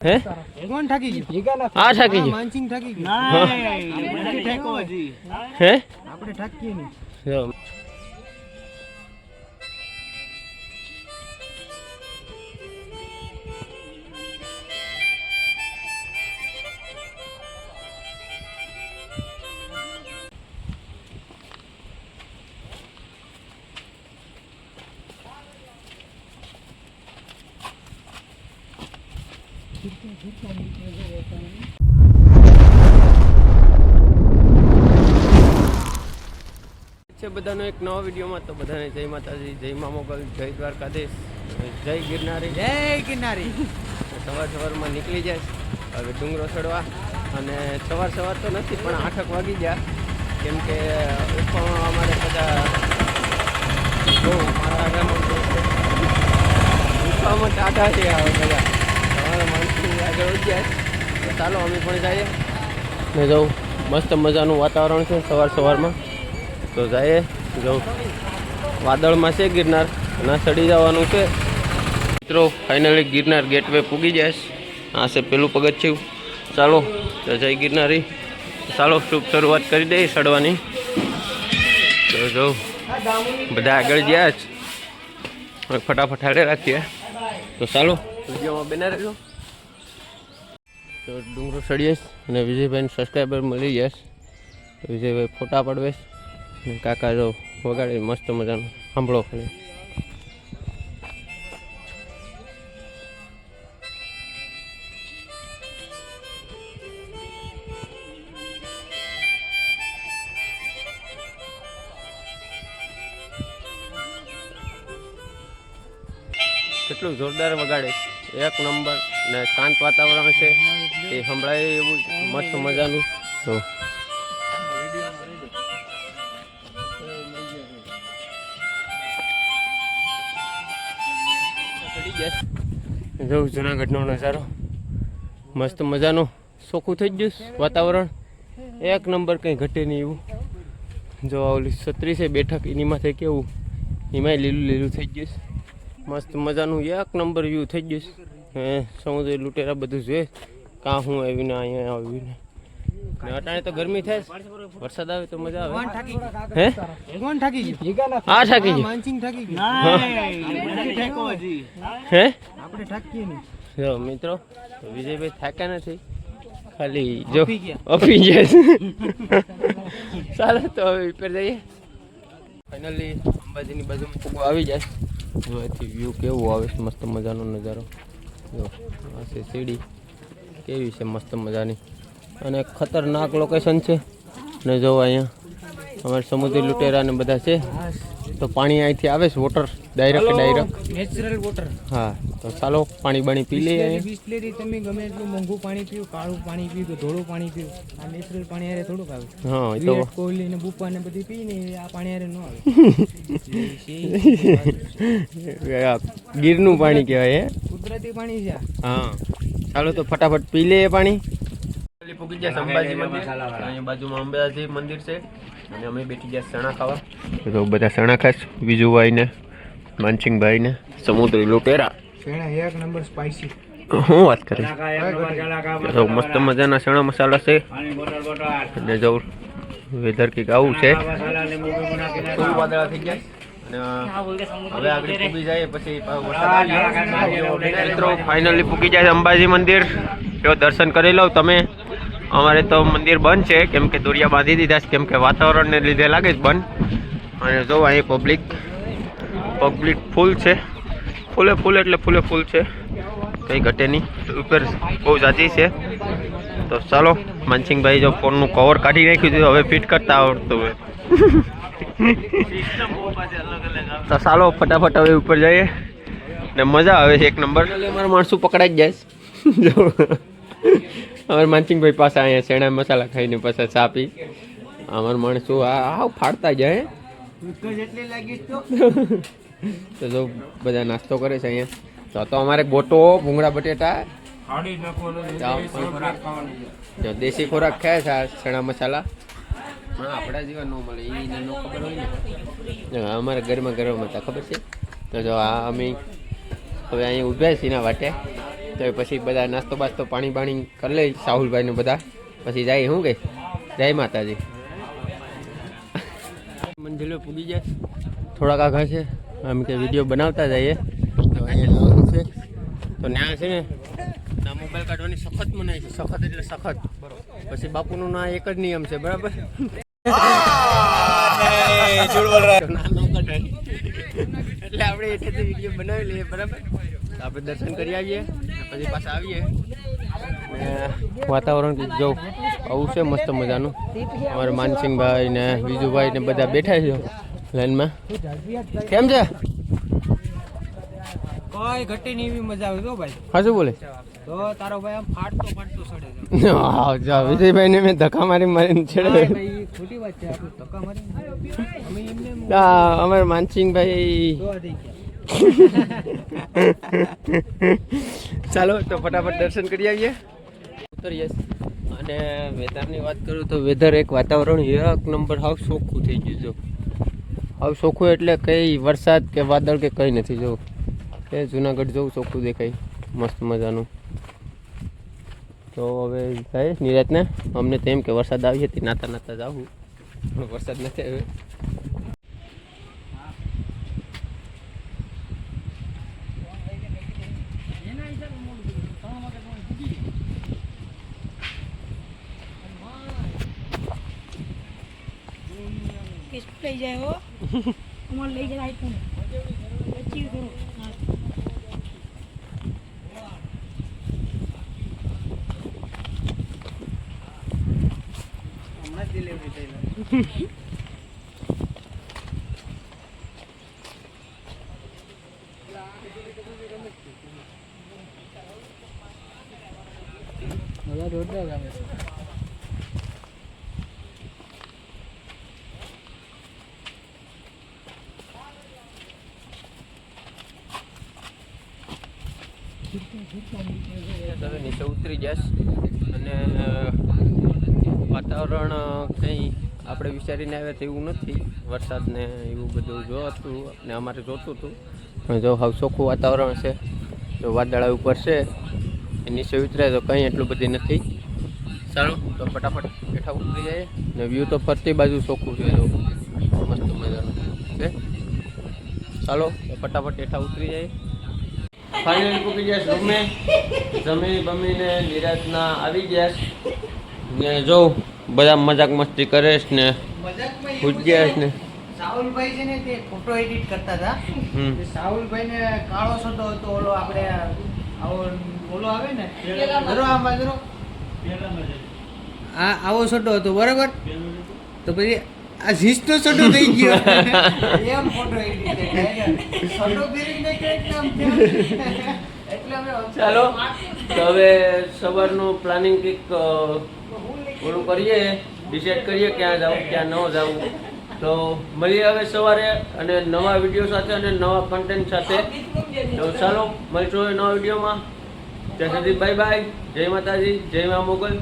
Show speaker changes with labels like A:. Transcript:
A: હે
B: કોણ ઠાકી ગયું?
A: આ ઠાકી ગયું.
B: માનસિંગ ઠાકી ગયું.
A: હે
B: આપણે ઠાકીએ નહીં.
A: જો. છે બધાનો એક નવા વિડીયોમાં. તો બધાને જય માતાજી, જય મા મોગલ, જય દ્વારકાધીશ, જય ગિરનારી.
B: જય ગિરનારી.
A: સવારમાં નીકળી જાય હવે ડુંગરો ચડવા. અને સવાર તો નથી પણ 8 વાગી ગયા, કેમ કે ઉપરમાં અમારે બધા બહુ મારા આગળમાં ઉપરમાં ટાટા છે આવે બધા તમારા માણસની આગળ વધી જાય. તો ચાલો અમે પણ જઈએ ને જવું. મસ્ત મજાનું વાતાવરણ છે સવારમાં. તો જાય જવું. વાદળમાં છે ગિરનાર અને ચડી જવાનું છે મિત્રો. ફાઇનલી ગિરનાર ગેટવે પૂગી જાય. આ છે પેલું પગથિયું. ચાલો તો જય ગિરનારી. ચાલો શુભ શરૂઆત કરી દઈએ ચડવાની. તો જો બધા આગળ ગયા જ ફટાફટ હારે રાખીએ. તો ચાલો વિડીયોમાં બના રહેજો. તો ડુંગરો ચડીએ અને વિજયભાઈને સબસ્ક્રાઈબર મળી જાય. તો વિજયભાઈ ફોટા પડવે. કાકા જો વગાડે મસ્ત મજાનું સાંભળો ખાલી. કેટલું જોરદાર વગાડે, એક નંબર. ને શાંત વાતાવરણ છે, એ સંભળાય એવું મસ્ત મજાનું. તો જોઉં જુનાગઢનો નજારો મસ્ત મજાનો. ચોખ્ખું થઈ ગયું વાતાવરણ, એક નંબર, કંઈ ઘટે નહીં એવું. જો ઓલી છત્રી છે બેઠક, એની માથે કેવું એમાંય લીલું થઈ ગયું. મસ્ત મજાનું એક નંબર વ્યૂ થઈ ગયું. હે સમુદ્ર લૂંટેરા બધું જોઈએ. કાં હું આવીને અહીંયા આવીને. ને અટાણે તો ગરમી થાય, વરસાદ આવે તો મજા આવે. હે
B: કોણ ઠાકી ગયું?
A: આ ઠાકી ગયું.
B: માનસિંગ ઠાકી ગયું.
A: હે
B: આપણે ઠાકીએ નહીં.
A: જો મિત્રો વિજયભાઈ થાક્યા નથી, ખાલી જો અપી ગયા. ચાલો તો હવે ઉપર જઈએ. ફાઇનલી અંબાજીની બાજુમાં ફૂગો આવી જાય. જો અહીંથી વ્યૂ કેવું આવે છે, મસ્ત મજાનો નજારો. જો આ છે સીડી, કેવી છે મસ્ત મજાની. અને ખતરનાક લોકેશન છે. ને જો અહીંયા અમારે સમુદ્રી લૂંટેરા ને બધા છે. તો પાણી અહીંથી આવે છે, વોટર ડાયરેક્ટ
B: નેચરલ વોટર.
A: હા તો ચાલો પાણી બાણી પી લઈએ.
B: બિસ્લેરી તમે ગમે એટલું મોંઘું પાણી પીવું, કાળું પાણી પીવું કે ધોળું પાણી પીવું, આ નેચરલ પાણી હારે થોડુંક આવે.
A: હા એ તો
B: કોહલી ને બુપા ને બધી પી ને આ પાણી હારે ન
A: આવે. ગીરનું પાણી કહેવાય.
B: કુદરતી પાણી છે.
A: હા ચાલો તો ફટાફટ પી લઈએ પાણી. પૂગી ગયા અંબાજી મંદિર. અહીંયા બાજુમાં અંબાજી મંદિર છે અને અમે બેઠી ગયા ચણા ખાવા. તો બધા ચણા ખાસ, વિજુભાઈ ને માનસિંગભાઈ ને સમુદ્રી લૂંટેરા.
B: એક નંબર સ્પાઈસી.
A: હું વાત કરી, મસ્ત મજાના ચણા મસાલા છે. અને જો વેધર કંઈક આવું છે. થોડું વાદળા થઈ જાય અને હવે આગળ પૂગી જાય પછી મિત્રો ફાઇનલી પૂગી જાય અંબાજી મંદિર. જો દર્શન કરી લો તમે. અમારે તો મંદિર બંધ છે, કેમ કે દોરિયા બાંધી દીધા છે, કેમ કે વાતાવરણને લીધે લાગે છે બંધ. અને જો અહીં પબ્લિક ફૂલ છે, ફૂલે ફૂલ છે, કંઈ ઘટે નહીં. ઉપર બહુ જાજી છે. તો ચાલો માનસિંગભાઈ જો ફોનનું કવર કાઢી નાખ્યું છે, હવે ફિટ કરતા આવડતું હોય. તો ચાલો ફટાફટ હવે ઉપર જઈએ ને મજા આવે છે એક નંબર. અમારા માણસો પકડાઈ જ જાય. અમારા માનસિંગભાઈ પાસે અહીંયા ચણા મસાલા ખાઈને પાછા ચા પી. અમારા માણસો આ ફાડતા જાય. તો જો બધા નાસ્તો કરે છે અહીંયા. તો અમારે ગોટો, ભૂંગળા બટેટા, દેશી ખોરાક ખાય છે. ચણા મસાલા આપણા જેવા ન મળે, એને ન ખબર હોય ને. અમારા ઘરમાં હતા, ખબર છે. તો જો આ અમે હવે અહીં ઊભ્યા છીએ એના વાટે. તો પછી બધા નાસ્તો બાસ્તો પાણી કરી લે સાહુલભાઈ ને બધા પછી જાય શું કે જય માતાજી મંજિલો પૂગી જાય થોડાક આગળ છે આમ કે વિડીયો બનાવતા જઈએ તો અહીંયા જવાનું છે તો ત્યાં છે ને ના મોબાઈલ કાઢવાની સખત મનાય છે સખત એટલે સખત બરોબર પછી બાપુનું ના એક જ નિયમ છે બરાબર એટલે આપણે એટલેથી વિડીયો બનાવી લઈએ બરાબર આપણે દર્શન કરી આવીએ પછી પાછા આવીએ વાતાવરણ જો આવું છે મસ્ત મજાનું અમારે માનસિંહભાઈ ને બીજુભાઈ ને બધા બેઠા છે લાઈનમાં કેમ છે
B: કોઈ ઘટી ની એવી મજા આવે તો ભાઈ
A: હા શું બોલે
B: તો તારો ભાઈ આમ ફાટતો સડે
A: વિજયભાઈ ને મેં ધક્કા મારીને છેડે
B: ભાઈ ખોટી વાત છે આપણે ધક્કા મારી અમે એમને
A: અમારે માનસિંહભાઈ
B: જોવા દઈ
A: ચાલો તો ફટાફટ દર્શન કરી આવીએ ઉતરીએ અને વેધરની વાત કરું તો વેધર એક વાતાવરણ એક નંબર હાવ ચોખ્ખું થઈ ગયું જો હાવ ચોખ્ખું એટલે કંઈ વરસાદ કે વાદળ કે કંઈ નથી જો એ જુનાગઢ જવું ચોખ્ખું દેખાય મસ્ત મજાનું તો હવે થાય નિરાતને અમને તો એમ કે વરસાદ આવી હતી નાતા જાવું પણ વરસાદ નથી આવ્યો
C: લઈ જાય હો અમારે લઈ જાય આઈફોન અચીવ કરો
B: હમણાં ડિલિવરી થઈ જોરદાર આવે છે
A: તમે નીચે ઉતરી જશ અને વાતાવરણ કંઈ આપણે વિચારીને આવ્યા તેવું નથી વરસાદ ને એવું બધું જોતું ને અમારે જોતું હતું પણ જો હવે ચોખ્ખું વાતાવરણ છે જો વાદળા ઉપર છે એ નીચે ઉતરે તો કંઈ એટલું બધી નથી સારું તો ફટાફટ બેઠા ઉતરી જાય ને વ્યૂ તો ફરતી બાજુ ચોખ્ખું છે જો મસ્ત મજાનું છે ચાલો તો ફટાફટ બેઠા ઉતરી જાય ફાઇનલી પૂકી ગયા રૂમે જમી બમીને નિરાતના આવી ગયા ને જો બધા મજાક મસ્તી કરે છે ને પૂજ્યા ને
B: સાહુલભાઈ છે ને તે ફોટો એડિટ કરતા હતા સાહુલભાઈ ને કાળો સોટો હતો ઓલો આપણે ઓલો આવે ને જરો આમાં જરો આવો સોટો હતો બરાબર તો પછી આ જીસ્તો સોટો થઈ ગયો એમ ફોટો એડિટ સોટો ફેરીને એકદમ એટલે અમે
A: ચાલો તો હવે સવારનું પ્લાનિંગ કંઈક ઓલું કરીએ ડિસાઈડ કરીએ ક્યાં જવું ક્યાં ન જવું તો મળીએ હવે સવારે અને નવા વિડીયો સાથે અને નવા કન્ટેન્ટ સાથે તો ચાલો મળીશું નવા વિડીયોમાં ત્યાં સુધી બાય બાય જય માતાજી જય મા મોગલ